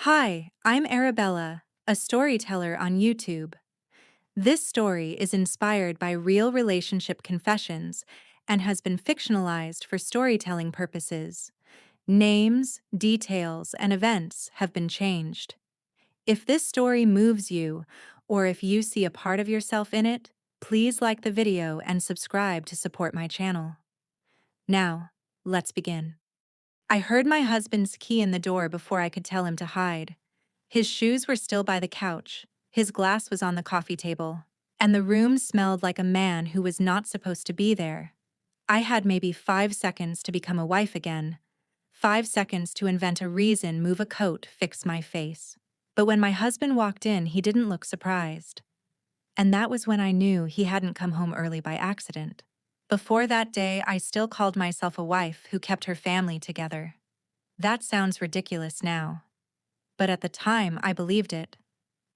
Hi, I'm Arabella, a storyteller on YouTube. This story is inspired by real relationship confessions and has been fictionalized for storytelling purposes. Names, details, and events have been changed. If this story moves you, or if you see a part of yourself in it, please like the video and subscribe to support my channel. Now, let's begin. I heard my husband's key in the door before I could tell him to hide. His shoes were still by the couch, his glass was on the coffee table, and the room smelled like a man who was not supposed to be there. I had maybe 5 seconds to become a wife again, 5 seconds to invent a reason, move a coat, fix my face. But when my husband walked in, he didn't look surprised. And that was when I knew he hadn't come home early by accident. Before that day, I still called myself a wife who kept her family together. That sounds ridiculous now. But at the time, I believed it.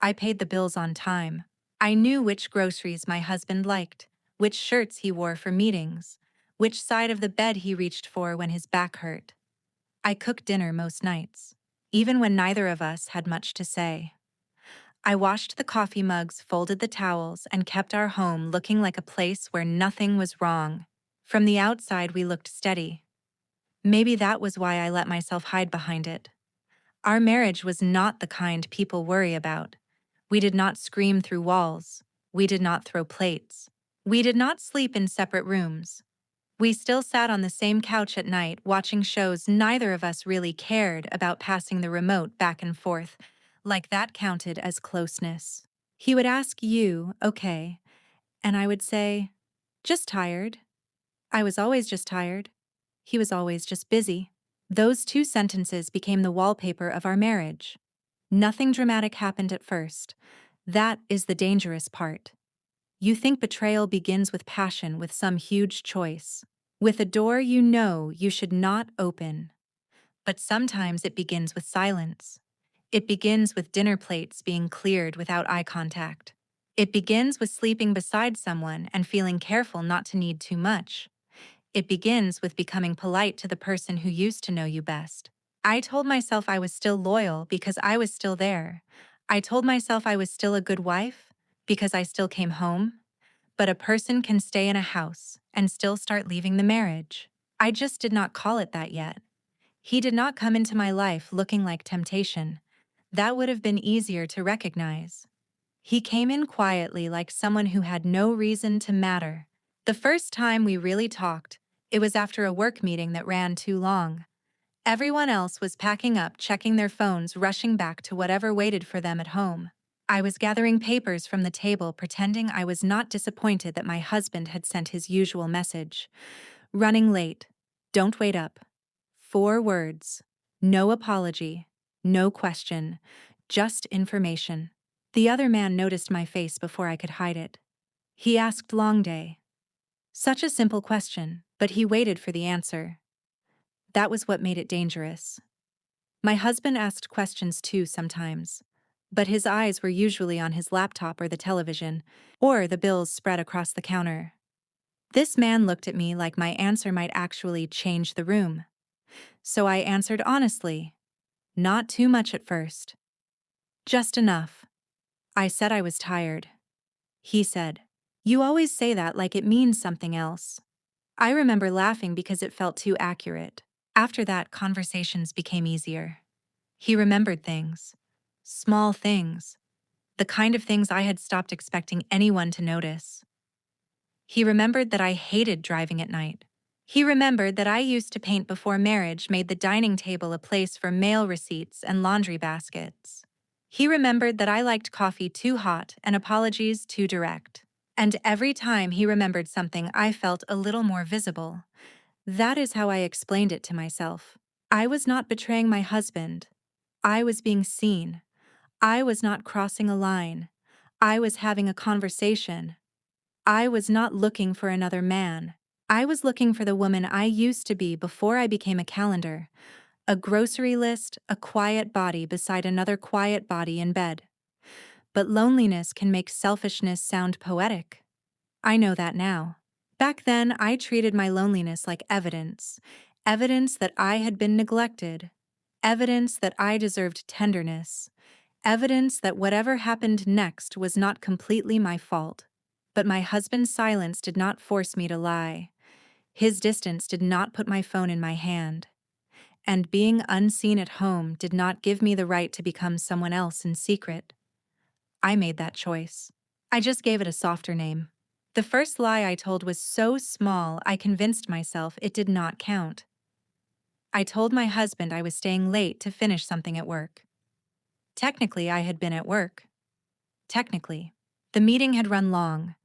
I paid the bills on time. I knew which groceries my husband liked, which shirts he wore for meetings, which side of the bed he reached for when his back hurt. I cooked dinner most nights, even when neither of us had much to say. I washed the coffee mugs, folded the towels, and kept our home looking like a place where nothing was wrong. From the outside, we looked steady. Maybe that was why I let myself hide behind it. Our marriage was not the kind people worry about. We did not scream through walls. We did not throw plates. We did not sleep in separate rooms. We still sat on the same couch at night watching shows neither of us really cared about, passing the remote back and forth, like that counted as closeness. He would ask, "You, okay?" And I would say, "Just tired." I was always just tired. He was always just busy. Those two sentences became the wallpaper of our marriage. Nothing dramatic happened at first. That is the dangerous part. You think betrayal begins with passion, with some huge choice, with a door you know you should not open. But sometimes it begins with silence. It begins with dinner plates being cleared without eye contact. It begins with sleeping beside someone and feeling careful not to need too much. It begins with becoming polite to the person who used to know you best. I told myself I was still loyal because I was still there. I told myself I was still a good wife because I still came home. But a person can stay in a house and still start leaving the marriage. I just did not call it that yet. He did not come into my life looking like temptation. That would have been easier to recognize. He came in quietly, like someone who had no reason to matter. The first time we really talked, it was after a work meeting that ran too long. Everyone else was packing up, checking their phones, rushing back to whatever waited for them at home. I was gathering papers from the table, pretending I was not disappointed that my husband had sent his usual message. Running late. Don't wait up. 4 words. No apology. No question. Just information. The other man noticed my face before I could hide it. He asked, "Long day?" Such a simple question, but he waited for the answer. That was what made it dangerous. My husband asked questions too sometimes, but his eyes were usually on his laptop or the television, or the bills spread across the counter. This man looked at me like my answer might actually change the room. So I answered honestly. Not too much at first. Just enough. I said I was tired. He said, "You always say that like it means something else." I remember laughing because it felt too accurate. After that, conversations became easier. He remembered things. Small things. The kind of things I had stopped expecting anyone to notice. He remembered that I hated driving at night. He remembered that I used to paint before marriage made the dining table a place for mail receipts and laundry baskets. He remembered that I liked coffee too hot and apologies too direct. And every time he remembered something, I felt a little more visible. That is how I explained it to myself. I was not betraying my husband. I was being seen. I was not crossing a line. I was having a conversation. I was not looking for another man. I was looking for the woman I used to be before I became a calendar, a grocery list, a quiet body beside another quiet body in bed. But loneliness can make selfishness sound poetic. I know that now. Back then, I treated my loneliness like evidence, evidence that I had been neglected, Evidence that I deserved tenderness. Evidence that whatever happened next was not completely my fault. But my husband's silence did not force me to lie. His distance did not put my phone in my hand. And being unseen at home did not give me the right to become someone else in secret. I made that choice. I just gave it a softer name. The first lie I told was so small I convinced myself it did not count. I told my husband I was staying late to finish something at work. Technically, I had been at work. Technically. The meeting had run long.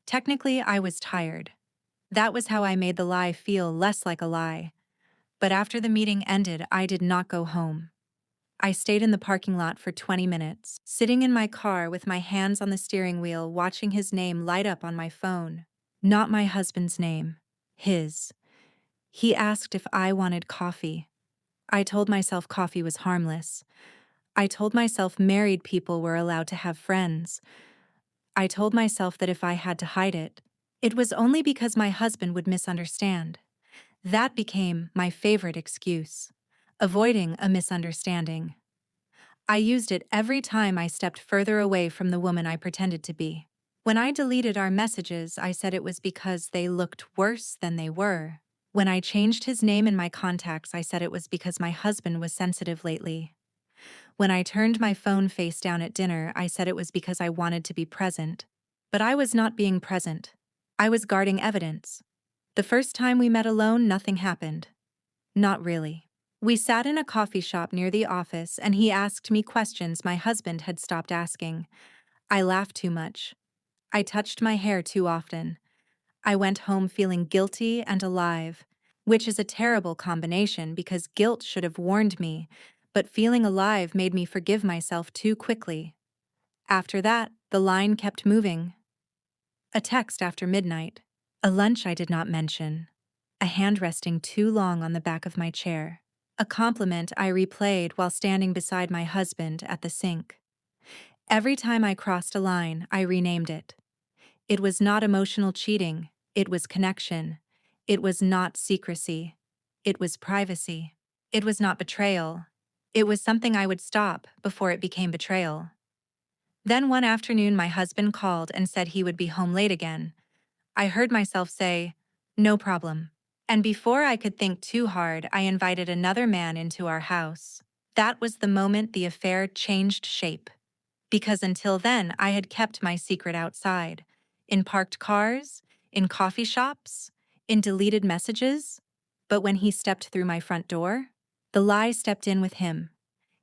Technically, I was tired. That was how I made the lie feel less like a lie. But after the meeting ended, I did not go home. I stayed in the parking lot for 20 minutes, sitting in my car with my hands on the steering wheel, watching his name light up on my phone. Not my husband's name. His. He asked if I wanted coffee. I told myself coffee was harmless. I told myself married people were allowed to have friends. I told myself that if I had to hide it, it was only because my husband would misunderstand. That became my favorite excuse, avoiding a misunderstanding. I used it every time I stepped further away from the woman I pretended to be. When I deleted our messages, I said it was because they looked worse than they were. When I changed his name in my contacts, I said it was because my husband was sensitive lately. When I turned my phone face down at dinner, I said it was because I wanted to be present. But I was not being present. I was guarding evidence. The first time we met alone, nothing happened. Not really. We sat in a coffee shop near the office and he asked me questions my husband had stopped asking. I laughed too much. I touched my hair too often. I went home feeling guilty and alive, which is a terrible combination because guilt should have warned me, but feeling alive made me forgive myself too quickly. After that, the line kept moving. A text after midnight. A lunch I did not mention. A hand resting too long on the back of my chair. A compliment I replayed while standing beside my husband at the sink. Every time I crossed a line, I renamed it. It was not emotional cheating, it was connection. It was not secrecy. It was privacy. It was not betrayal. It was something I would stop before it became betrayal. Then one afternoon, my husband called and said he would be home late again. I heard myself say, "No problem." And before I could think too hard, I invited another man into our house. That was the moment the affair changed shape. Because until then, I had kept my secret outside. In parked cars, in coffee shops, in deleted messages. But when he stepped through my front door, the lie stepped in with him.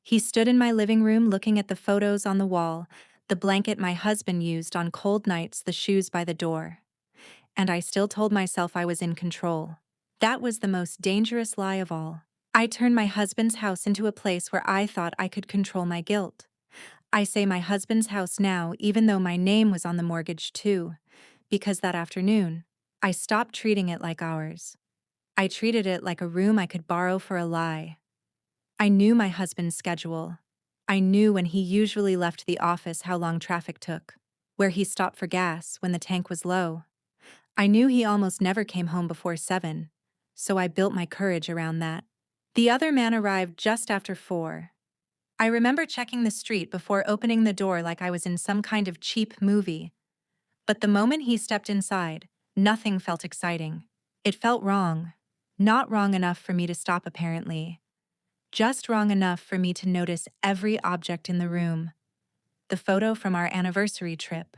He stood in my living room looking at the photos on the wall, the blanket my husband used on cold nights, the shoes by the door. And I still told myself I was in control. That was the most dangerous lie of all. I turned my husband's house into a place where I thought I could control my guilt. I say my husband's house now, even though my name was on the mortgage too, because that afternoon, I stopped treating it like ours. I treated it like a room I could borrow for a lie. I knew my husband's schedule. I knew when he usually left the office, how long traffic took, where he stopped for gas when the tank was low. I knew he almost never came home before 7, so I built my courage around that. The other man arrived just after 4. I remember checking the street before opening the door like I was in some kind of cheap movie. But the moment he stepped inside, nothing felt exciting. It felt wrong. Not wrong enough for me to stop, apparently. Just wrong enough for me to notice every object in the room. The photo from our anniversary trip.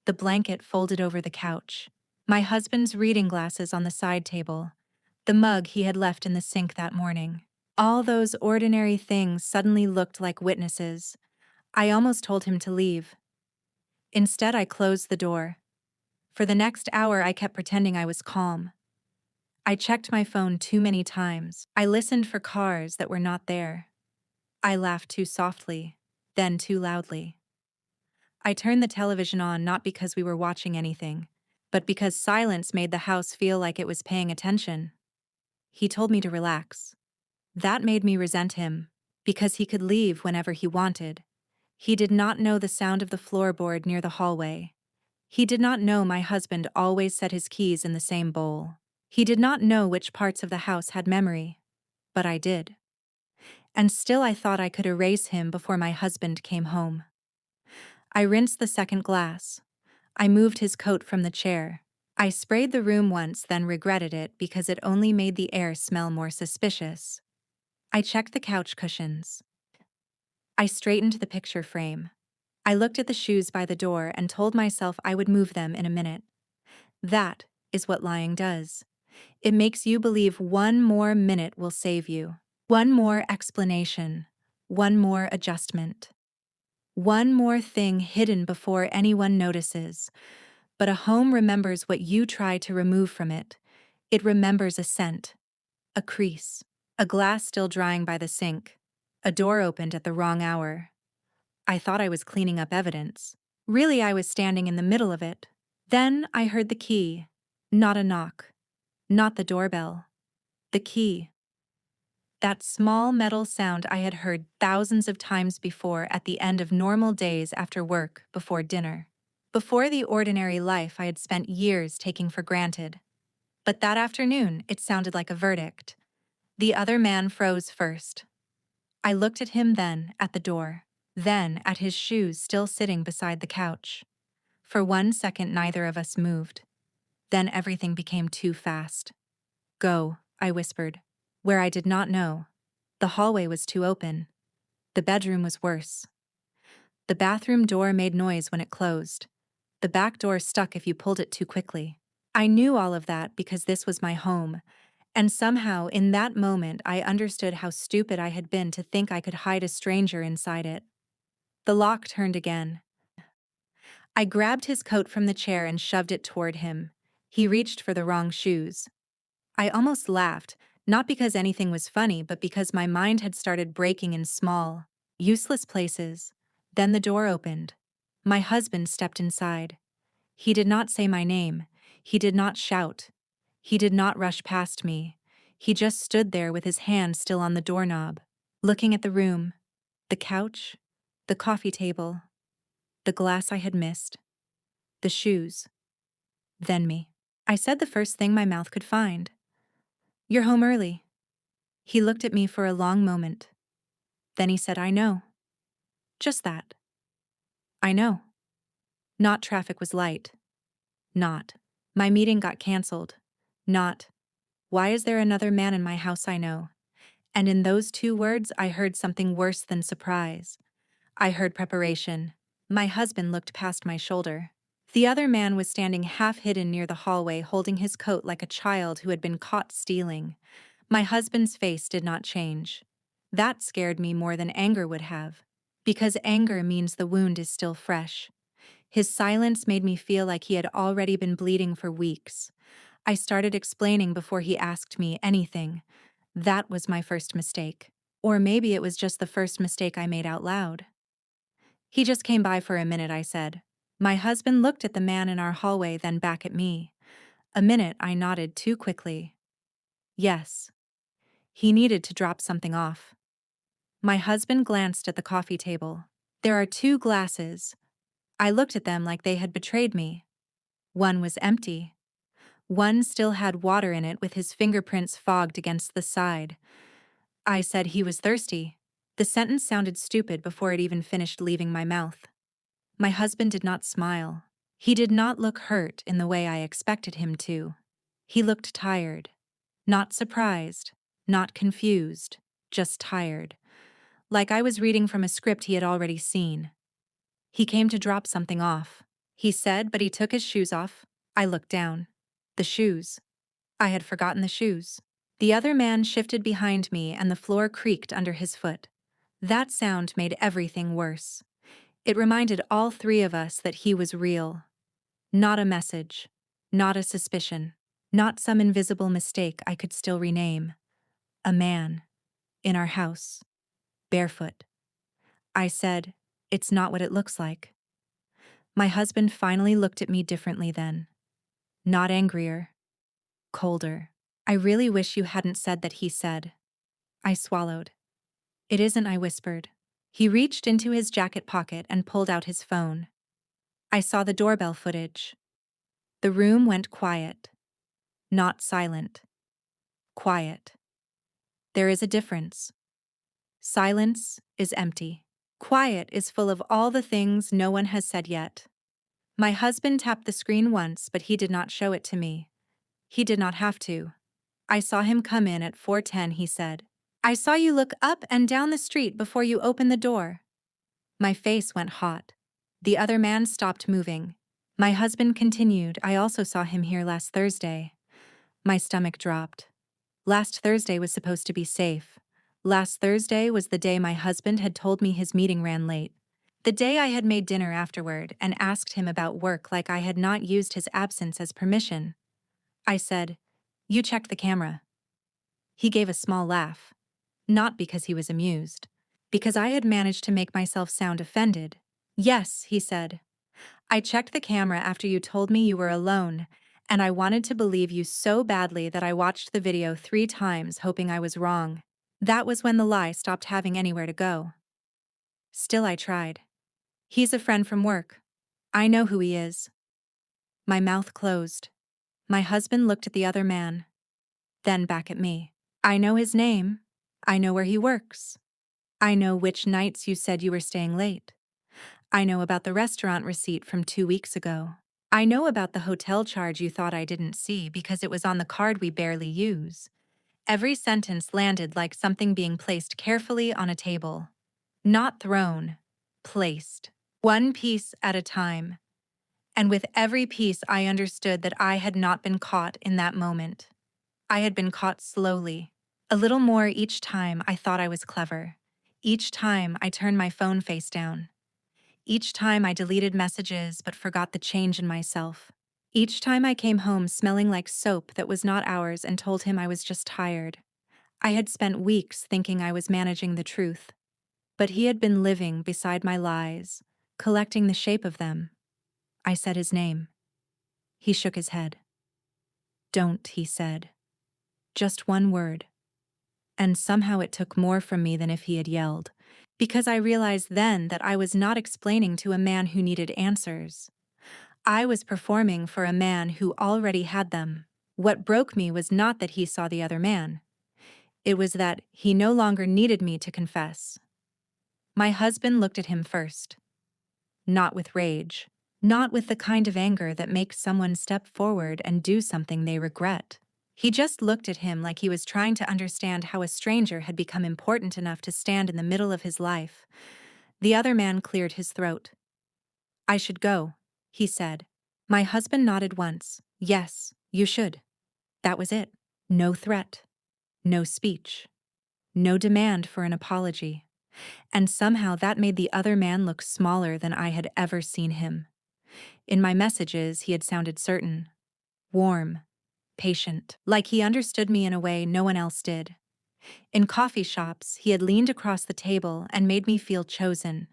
The blanket folded over the couch. My husband's reading glasses on the side table. The mug he had left in the sink that morning. All those ordinary things suddenly looked like witnesses. I almost told him to leave. Instead, I closed the door. For the next hour, I kept pretending I was calm. I checked my phone too many times. I listened for cars that were not there. I laughed too softly, then too loudly. I turned the television on not because we were watching anything, but because silence made the house feel like it was paying attention. He told me to relax. That made me resent him, because he could leave whenever he wanted. He did not know the sound of the floorboard near the hallway. He did not know my husband always set his keys in the same bowl. He did not know which parts of the house had memory. But I did. And still I thought I could erase him before my husband came home. I rinsed the second glass. I moved his coat from the chair. I sprayed the room once, then regretted it because it only made the air smell more suspicious. I checked the couch cushions. I straightened the picture frame. I looked at the shoes by the door and told myself I would move them in a minute. That is what lying does. It makes you believe one more minute will save you. One more explanation. One more adjustment. One more thing hidden before anyone notices. But a home remembers what you try to remove from it. It remembers a scent, a crease, a glass still drying by the sink, a door opened at the wrong hour. I thought I was cleaning up evidence. Really, I was standing in the middle of it. Then I heard the key. Not a knock. Not the doorbell. The key. That small metal sound I had heard thousands of times before at the end of normal days after work, before dinner. Before the ordinary life I had spent years taking for granted. But that afternoon, it sounded like a verdict. The other man froze first. I looked at him then, at the door. Then at his shoes still sitting beside the couch. For 1 second neither of us moved. Then everything became too fast. Go, I whispered. Where I did not know. The hallway was too open. The bedroom was worse. The bathroom door made noise when it closed. The back door stuck if you pulled it too quickly. I knew all of that because this was my home, and somehow in that moment I understood how stupid I had been to think I could hide a stranger inside it. The lock turned again. I grabbed his coat from the chair and shoved it toward him. He reached for the wrong shoes. I almost laughed, not because anything was funny, but because my mind had started breaking in small, useless places. Then the door opened. My husband stepped inside. He did not say my name. He did not shout. He did not rush past me. He just stood there with his hand still on the doorknob, looking at the room, the couch, the coffee table, the glass I had missed, the shoes, then me. I said the first thing my mouth could find. You're home early. He looked at me for a long moment. Then he said, I know. Just that. I know. Not traffic was light. Not. My meeting got canceled. Not. Why is there another man in my house I know? And in those 2 words, I heard something worse than surprise. I heard preparation. My husband looked past my shoulder. The other man was standing half hidden near the hallway, holding his coat like a child who had been caught stealing. My husband's face did not change. That scared me more than anger would have, because anger means the wound is still fresh. His silence made me feel like he had already been bleeding for weeks. I started explaining before he asked me anything. That was my first mistake. Or maybe it was just the first mistake I made out loud. He just came by for a minute, I said. My husband looked at the man in our hallway, then back at me. A minute, I nodded too quickly. Yes. He needed to drop something off. My husband glanced at the coffee table. There are 2 glasses. I looked at them like they had betrayed me. One was empty. One still had water in it with his fingerprints fogged against the side. I said he was thirsty. The sentence sounded stupid before it even finished leaving my mouth. My husband did not smile. He did not look hurt in the way I expected him to. He looked tired. Not surprised. Not confused. Just tired. Like I was reading from a script he had already seen. He came to drop something off. He said, but he took his shoes off. I looked down. The shoes. I had forgotten the shoes. The other man shifted behind me and the floor creaked under his foot. That sound made everything worse. It reminded all 3 of us that he was real. Not a message. Not a suspicion. Not some invisible mistake I could still rename. A man. In our house. Barefoot. I said, it's not what it looks like. My husband finally looked at me differently then. Not angrier. Colder. I really wish you hadn't said that, he said. I swallowed. It isn't, I whispered. He reached into his jacket pocket and pulled out his phone. I saw the doorbell footage. The room went quiet. Not silent. Quiet. There is a difference. Silence is empty. Quiet is full of all the things no one has said yet. My husband tapped the screen once, but he did not show it to me. He did not have to. I saw him come in at 4:10, he said. I saw you look up and down the street before you opened the door. My face went hot. The other man stopped moving. My husband continued, I also saw him here last Thursday. My stomach dropped. Last Thursday was supposed to be safe. Last Thursday was the day my husband had told me his meeting ran late. The day I had made dinner afterward and asked him about work like I had not used his absence as permission. I said, You checked the camera. He gave a small laugh. Not because he was amused. Because I had managed to make myself sound offended. Yes, he said. I checked the camera after you told me you were alone, and I wanted to believe you so badly that I watched the video 3 times hoping I was wrong. That was when the lie stopped having anywhere to go. Still I tried. He's a friend from work. I know who he is. My mouth closed. My husband looked at the other man. Then back at me. I know his name. I know where he works. I know which nights you said you were staying late. I know about the restaurant receipt from 2 weeks ago. I know about the hotel charge you thought I didn't see because it was on the card we barely use. Every sentence landed like something being placed carefully on a table. Not thrown, placed. One piece at a time. And with every piece I understood that I had not been caught in that moment. I had been caught slowly. A little more each time I thought I was clever. Each time I turned my phone face down. Each time I deleted messages but forgot the change in myself. Each time I came home smelling like soap that was not ours and told him I was just tired. I had spent weeks thinking I was managing the truth. But he had been living beside my lies, collecting the shape of them. I said his name. He shook his head. Don't, he said. Just one word. And somehow it took more from me than if he had yelled, because I realized then that I was not explaining to a man who needed answers. I was performing for a man who already had them. What broke me was not that he saw the other man. It was that he no longer needed me to confess. My husband looked at him first. Not with rage. Not with the kind of anger that makes someone step forward and do something they regret. He just looked at him like he was trying to understand how a stranger had become important enough to stand in the middle of his life. The other man cleared his throat. I should go, he said. My husband nodded once. Yes, you should. That was it. No threat. No speech. No demand for an apology. And somehow that made the other man look smaller than I had ever seen him. In my messages, he had sounded certain. Warm. Patient. Like he understood me in a way no one else did. In coffee shops, he had leaned across the table and made me feel chosen.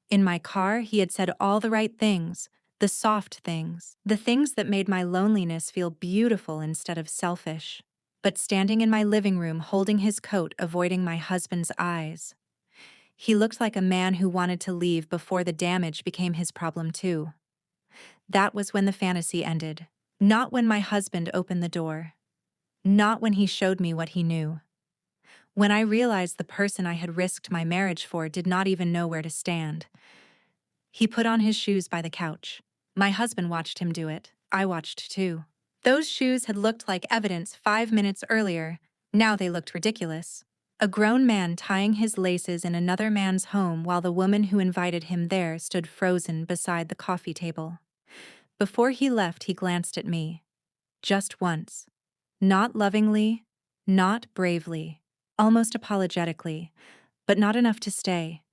In my car, he had said all the right things, the soft things, the things that made my loneliness feel beautiful instead of selfish. But standing in my living room holding his coat, avoiding my husband's eyes, he looked like a man who wanted to leave before the damage became his problem too. That was when the fantasy ended. Not when my husband opened the door. Not when he showed me what he knew. When I realized the person I had risked my marriage for did not even know where to stand. He put on his shoes by the couch. My husband watched him do it. I watched too. Those shoes had looked like evidence 5 minutes earlier. Now they looked ridiculous. A grown man tying his laces in another man's home while the woman who invited him there stood frozen beside the coffee table. Before he left, he glanced at me. Just once. Not lovingly, not bravely, almost apologetically, but not enough to stay.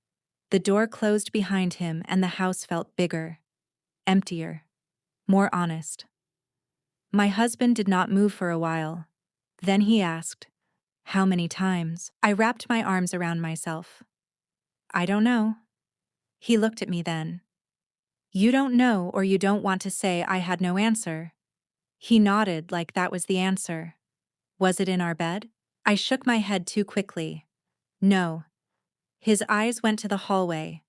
The door closed behind him and the house felt bigger, emptier, more honest. My husband did not move for a while. Then he asked, How many times? I wrapped my arms around myself. I don't know. He looked at me then. You don't know, or you don't want to say I had no answer. He nodded like that was the answer. Was it in our bed? I shook my head too quickly. No. His eyes went to the hallway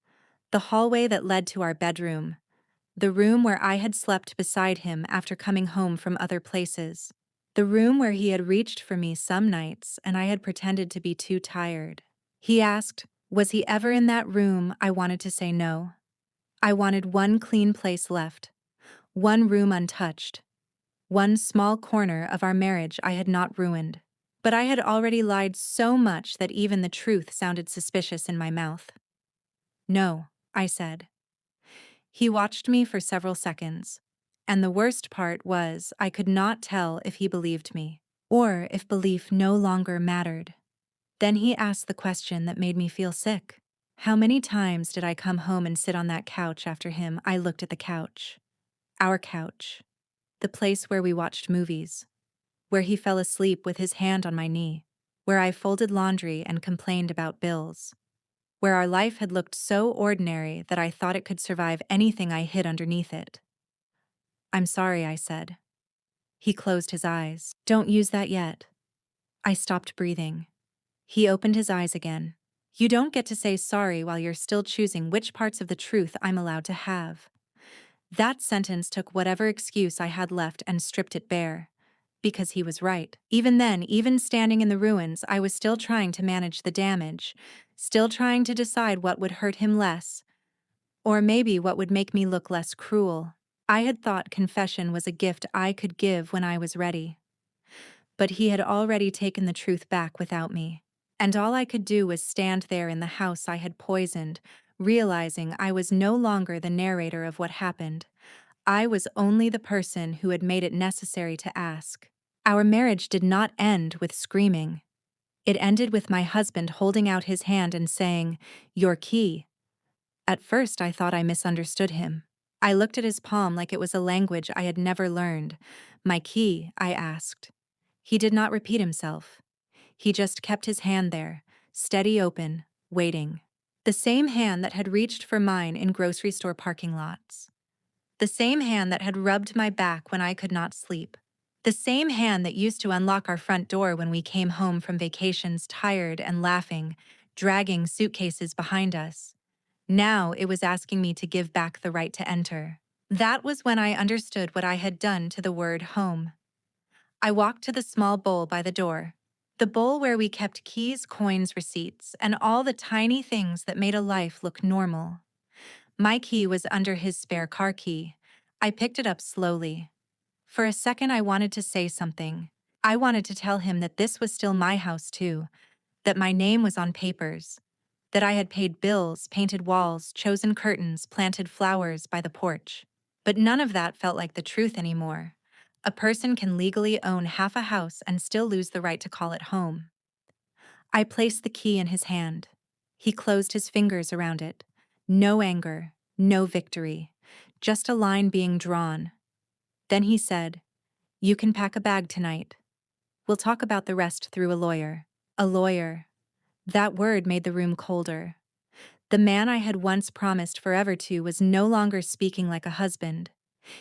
that led to our bedroom, the room where I had slept beside him after coming home from other places, the room where he had reached for me some nights and I had pretended to be too tired. He asked, was he ever in that room? I wanted to say no. I wanted one clean place left, one room untouched, one small corner of our marriage I had not ruined. But I had already lied so much that even the truth sounded suspicious in my mouth. No, I said. He watched me for several seconds, and the worst part was I could not tell if he believed me, or if belief no longer mattered. Then he asked the question that made me feel sick. How many times did I come home and sit on that couch after him? I looked at the couch. Our couch. The place where we watched movies. Where he fell asleep with his hand on my knee. Where I folded laundry and complained about bills. Where our life had looked so ordinary that I thought it could survive anything I hid underneath it. I'm sorry, I said. He closed his eyes. Don't use that yet. I stopped breathing. He opened his eyes again. You don't get to say sorry while you're still choosing which parts of the truth I'm allowed to have. That sentence took whatever excuse I had left and stripped it bare. Because he was right. Even then, even standing in the ruins, I was still trying to manage the damage, still trying to decide what would hurt him less, or maybe what would make me look less cruel. I had thought confession was a gift I could give when I was ready. But he had already taken the truth back without me. And all I could do was stand there in the house I had poisoned, realizing I was no longer the narrator of what happened. I was only the person who had made it necessary to ask. Our marriage did not end with screaming. It ended with my husband holding out his hand and saying, "Your key." At first, I thought I misunderstood him. I looked at his palm like it was a language I had never learned. My key, I asked. He did not repeat himself. He just kept his hand there, steady open, waiting. The same hand that had reached for mine in grocery store parking lots. The same hand that had rubbed my back when I could not sleep. The same hand that used to unlock our front door when we came home from vacations tired and laughing, dragging suitcases behind us. Now it was asking me to give back the right to enter. That was when I understood what I had done to the word home. I walked to the small bowl by the door. The bowl where we kept keys, coins, receipts, and all the tiny things that made a life look normal. My key was under his spare car key. I picked it up slowly. For a second, I wanted to say something. I wanted to tell him that this was still my house too, that my name was on papers, that I had paid bills, painted walls, chosen curtains, planted flowers by the porch. But none of that felt like the truth anymore. A person can legally own half a house and still lose the right to call it home. I placed the key in his hand. He closed his fingers around it. No anger, no victory, just a line being drawn. Then he said, "You can pack a bag tonight. We'll talk about the rest through a lawyer." A lawyer. That word made the room colder. The man I had once promised forever to was no longer speaking like a husband.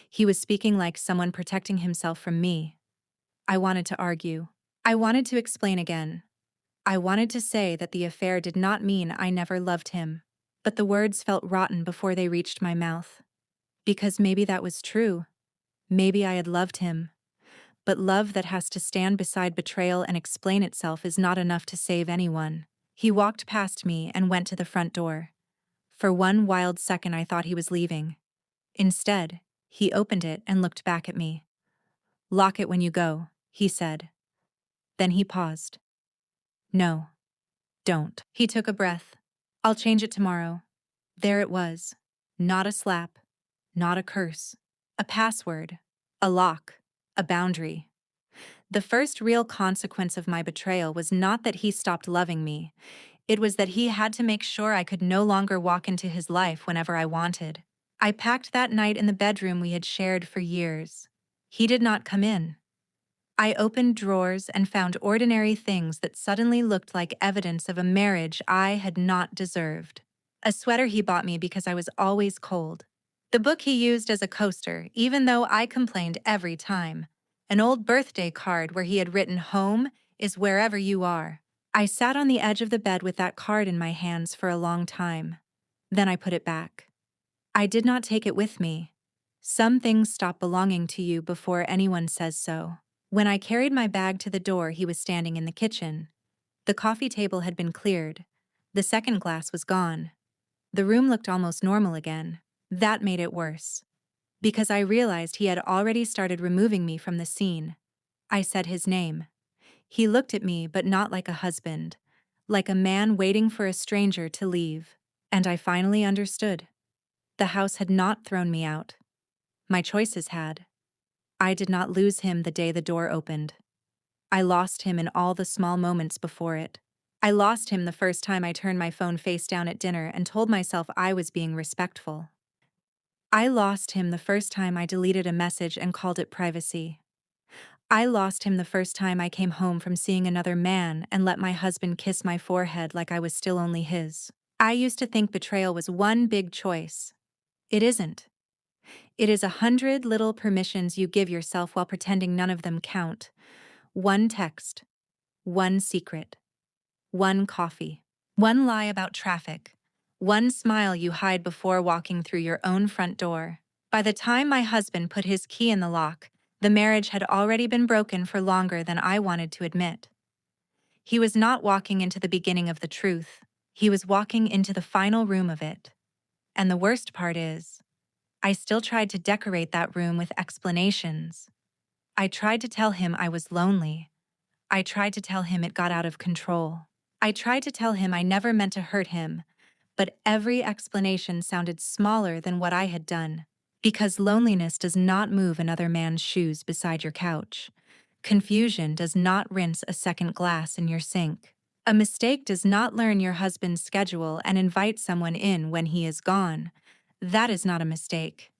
He was speaking like someone protecting himself from me. I wanted to argue. I wanted to explain again. I wanted to say that the affair did not mean I never loved him. But the words felt rotten before they reached my mouth. Because maybe that was true. Maybe I had loved him. But love that has to stand beside betrayal and explain itself is not enough to save anyone. He walked past me and went to the front door. For one wild second, I thought he was leaving. Instead, he opened it and looked back at me. "Lock it when you go," he said. Then he paused. "No, don't." He took a breath. "I'll change it tomorrow." There it was. Not a slap. Not a curse. A password. A lock. A boundary. The first real consequence of my betrayal was not that he stopped loving me. It was that he had to make sure I could no longer walk into his life whenever I wanted. I packed that night in the bedroom we had shared for years. He did not come in. I opened drawers and found ordinary things that suddenly looked like evidence of a marriage I had not deserved. A sweater he bought me because I was always cold. The book he used as a coaster, even though I complained every time. An old birthday card where he had written, "Home is wherever you are." I sat on the edge of the bed with that card in my hands for a long time. Then I put it back. I did not take it with me. Some things stop belonging to you before anyone says so. When I carried my bag to the door, he was standing in the kitchen. The coffee table had been cleared. The second glass was gone. The room looked almost normal again. That made it worse, because I realized he had already started removing me from the scene. I said his name. He looked at me, but not like a husband, like a man waiting for a stranger to leave. And I finally understood. The house had not thrown me out. My choices had. I did not lose him the day the door opened. I lost him in all the small moments before it. I lost him the first time I turned my phone face down at dinner and told myself I was being respectful. I lost him the first time I deleted a message and called it privacy. I lost him the first time I came home from seeing another man and let my husband kiss my forehead like I was still only his. I used to think betrayal was one big choice. It isn't. It is 100 little permissions you give yourself while pretending none of them count. One text, one secret, one coffee, one lie about traffic, one smile you hide before walking through your own front door. By the time my husband put his key in the lock, the marriage had already been broken for longer than I wanted to admit. He was not walking into the beginning of the truth. He was walking into the final room of it. And the worst part is, I still tried to decorate that room with explanations. I tried to tell him I was lonely. I tried to tell him it got out of control. I tried to tell him I never meant to hurt him, but every explanation sounded smaller than what I had done. Because loneliness does not move another man's shoes beside your couch. Confusion does not rinse a second glass in your sink. A mistake does not learn your husband's schedule and invite someone in when he is gone. That is not a mistake.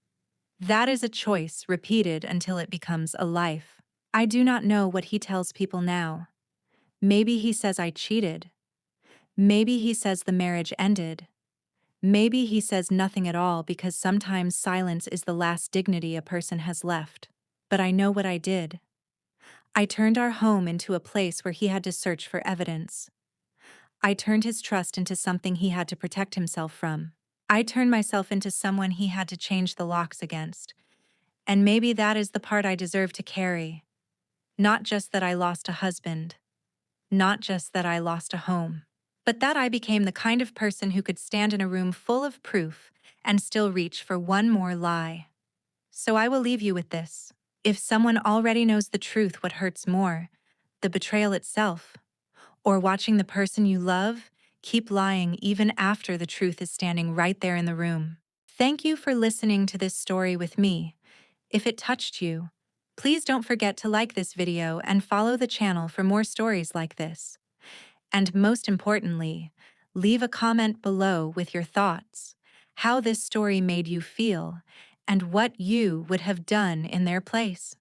That is a choice repeated until it becomes a life. I do not know what he tells people now. Maybe he says I cheated. Maybe he says the marriage ended. Maybe he says nothing at all because sometimes silence is the last dignity a person has left. But I know what I did. I turned our home into a place where he had to search for evidence. I turned his trust into something he had to protect himself from. I turned myself into someone he had to change the locks against. And maybe that is the part I deserve to carry. Not just that I lost a husband. Not just that I lost a home. But that I became the kind of person who could stand in a room full of proof and still reach for one more lie. So I will leave you with this. If someone already knows the truth, what hurts more? The betrayal itself? Or watching the person you love keep lying even after the truth is standing right there in the room? Thank you for listening to this story with me. If it touched you, please don't forget to like this video and follow the channel for more stories like this. And most importantly, leave a comment below with your thoughts, how this story made you feel, and what you would have done in their place.